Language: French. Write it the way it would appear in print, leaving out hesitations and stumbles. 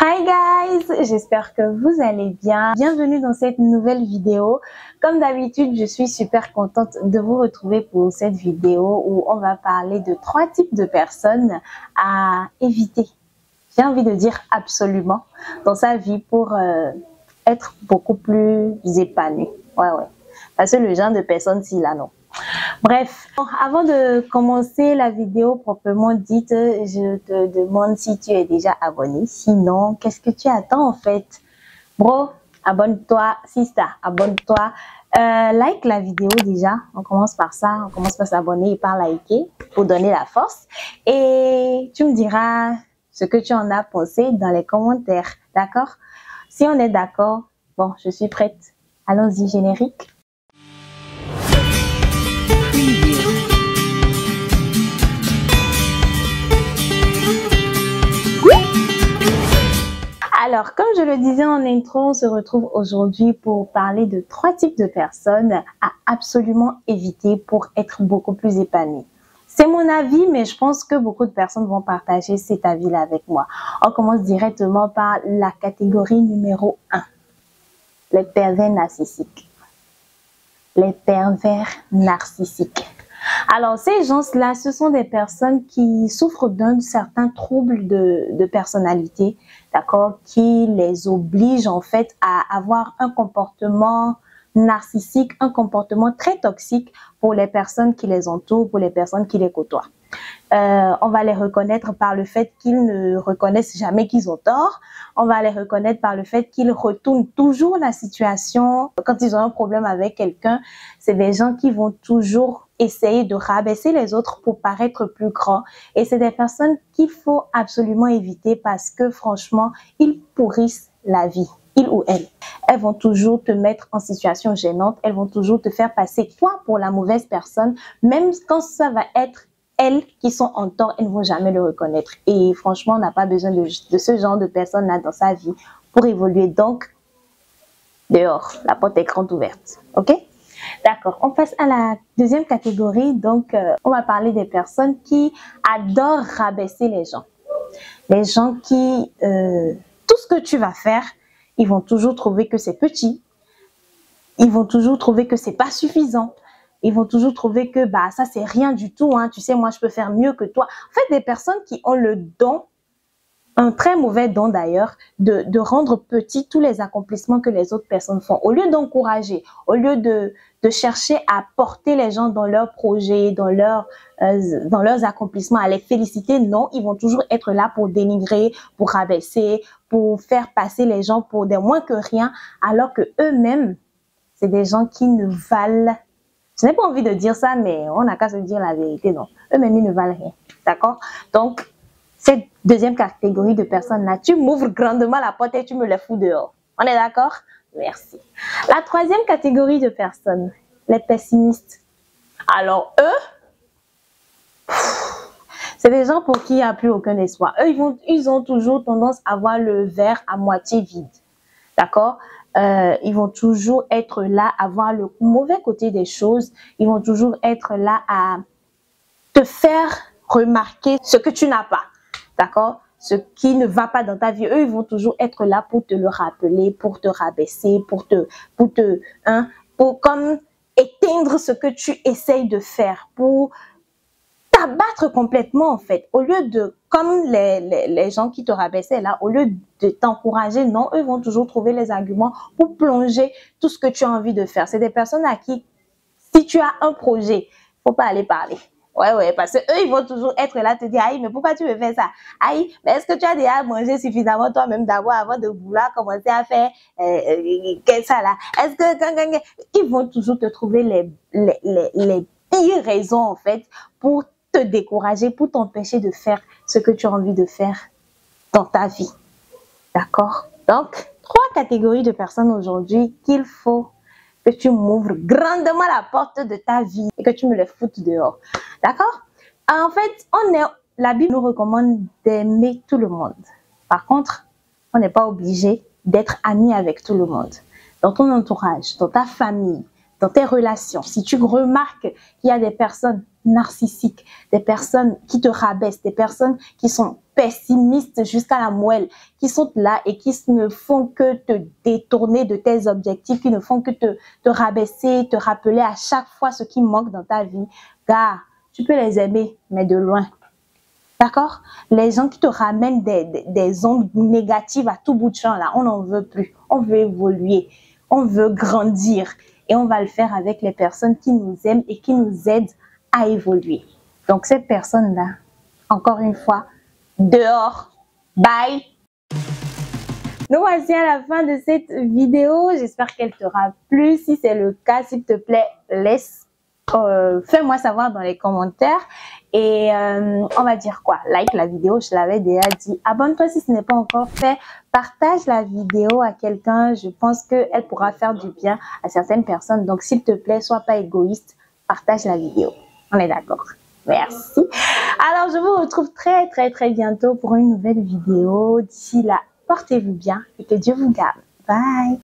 Hi guys, j'espère que vous allez bien. Bienvenue dans cette nouvelle vidéo. Comme d'habitude, je suis super contente de vous retrouver pour cette vidéo où on va parler de 3 types de personnes à éviter. J'ai envie de dire absolument dans sa vie pour être beaucoup plus épanoui. Ouais. Parce que le genre de personne, si là, non. Bref, avant de commencer la vidéo proprement dite, je te demande si tu es déjà abonné. Sinon, qu'est-ce que tu attends en fait? Bro, abonne-toi. Sister, abonne-toi. Like la vidéo déjà. On commence par ça. On commence par s'abonner et par liker pour donner la force. Et tu me diras ce que tu en as pensé dans les commentaires. D'accord? Si on est d'accord, bon, je suis prête. Allons-y, générique. Alors, comme je le disais en intro, on se retrouve aujourd'hui pour parler de 3 types de personnes à absolument éviter pour être beaucoup plus épanoui. C'est mon avis, mais je pense que beaucoup de personnes vont partager cet avis-là avec moi. On commence directement par la catégorie numéro 1. Les pervers narcissiques. Les pervers narcissiques. Alors, ces gens-là, ce sont des personnes qui souffrent d'un certain trouble de personnalité, d'accord, qui les oblige en fait à avoir un comportement narcissique, un comportement très toxique pour les personnes qui les entourent, pour les personnes qui les côtoient. On va les reconnaître par le fait qu'ils ne reconnaissent jamais qu'ils ont tort. On va les reconnaître par le fait qu'ils retournent toujours la situation. Quand ils ont un problème avec quelqu'un, c'est des gens qui vont toujours essayer de rabaisser les autres pour paraître plus grands. Et c'est des personnes qu'il faut absolument éviter parce que franchement, ils pourrissent la vie. Ils ou elles. Elles vont toujours te mettre en situation gênante. Elles vont toujours te faire passer toi pour la mauvaise personne. Même quand ça va être elles qui sont en tort, elles ne vont jamais le reconnaître. Et franchement, on n'a pas besoin de ce genre de personnes-là dans sa vie pour évoluer. Donc, dehors, la porte est grande ouverte. OK? D'accord, on passe à la deuxième catégorie. Donc, on va parler des personnes qui adorent rabaisser les gens. Les gens qui, tout ce que tu vas faire, ils vont toujours trouver que c'est petit. Ils vont toujours trouver que c'est pas suffisant. Ils vont toujours trouver que bah ça c'est rien du tout, hein. Tu sais, moi je peux faire mieux que toi. En fait, des personnes qui ont le don, un très mauvais don d'ailleurs, de rendre petit tous les accomplissements que les autres personnes font. Au lieu d'encourager, au lieu de chercher à porter les gens dans leurs projets, dans leurs accomplissements, à les féliciter, non, ils vont toujours être là pour dénigrer, pour rabaisser, pour faire passer les gens pour des moins que rien, alors que eux-mêmes, c'est des gens qui ne valent. Je n'ai pas envie de dire ça, mais on n'a qu'à se dire la vérité, non. Eux-mêmes, ils ne valent rien. D'accord? Donc, cette deuxième catégorie de personnes-là, tu m'ouvres grandement la porte et tu me les fous dehors. On est d'accord? Merci. La troisième catégorie de personnes, les pessimistes. Alors, eux, c'est des gens pour qui il n'y a plus aucun espoir. Eux, ils ont toujours tendance à voir le verre à moitié vide. D'accord? Ils vont toujours être là à voir le mauvais côté des choses. Ils vont toujours être là à te faire remarquer ce que tu n'as pas. D'accord? Ce qui ne va pas dans ta vie. Eux, ils vont toujours être là pour te le rappeler, pour te rabaisser, pour comme éteindre ce que tu essayes de faire, pour t'abattre complètement en fait. Au lieu de, comme les gens qui te rabaissaient là, au lieu de t'encourager, non, eux vont toujours trouver les arguments pour plonger tout ce que tu as envie de faire. C'est des personnes à qui, si tu as un projet, faut pas aller parler. Ouais, parce que eux, ils vont toujours être là, te dire, aïe, mais pourquoi tu veux faire ça? Aïe, mais est-ce que tu as déjà mangé suffisamment toi-même d'abord avant de vouloir commencer à faire ça là? Est-ce que, ils vont toujours te trouver les pires raisons, en fait, pour te décourager, pour t'empêcher de faire ce que tu as envie de faire dans ta vie. D'accord? Donc, 3 catégories de personnes aujourd'hui qu'il faut que tu m'ouvres grandement la porte de ta vie et que tu me les foutes dehors. D'accord? En fait, la Bible nous recommande d'aimer tout le monde. Par contre, on n'est pas obligé d'être ami avec tout le monde. Dans ton entourage, dans ta famille, dans tes relations, si tu remarques qu'il y a des personnes narcissiques, des personnes qui te rabaissent, des personnes qui sont pessimistes jusqu'à la moelle, qui sont là et qui ne font que te détourner de tes objectifs, qui ne font que te rabaisser, te rappeler à chaque fois ce qui manque dans ta vie. Gars, tu peux les aimer, mais de loin. D'accord? Les gens qui te ramènent des ondes négatives à tout bout de champ, là, on n'en veut plus. On veut évoluer. On veut grandir. Et on va le faire avec les personnes qui nous aiment et qui nous aident à évoluer. Donc, cette personne-là, encore une fois, dehors. Bye! Nous voici à la fin de cette vidéo. J'espère qu'elle t'aura plu. Si c'est le cas, s'il te plaît, fais-moi savoir dans les commentaires. Et on va dire quoi? Like la vidéo, je l'avais déjà dit. Abonne-toi si ce n'est pas encore fait. Partage la vidéo à quelqu'un. Je pense qu'elle pourra faire du bien à certaines personnes. Donc, s'il te plaît, sois pas égoïste. Partage la vidéo. On est d'accord? Merci. Alors, je vous retrouve très bientôt pour une nouvelle vidéo. D'ici là, portez-vous bien et que Dieu vous garde. Bye!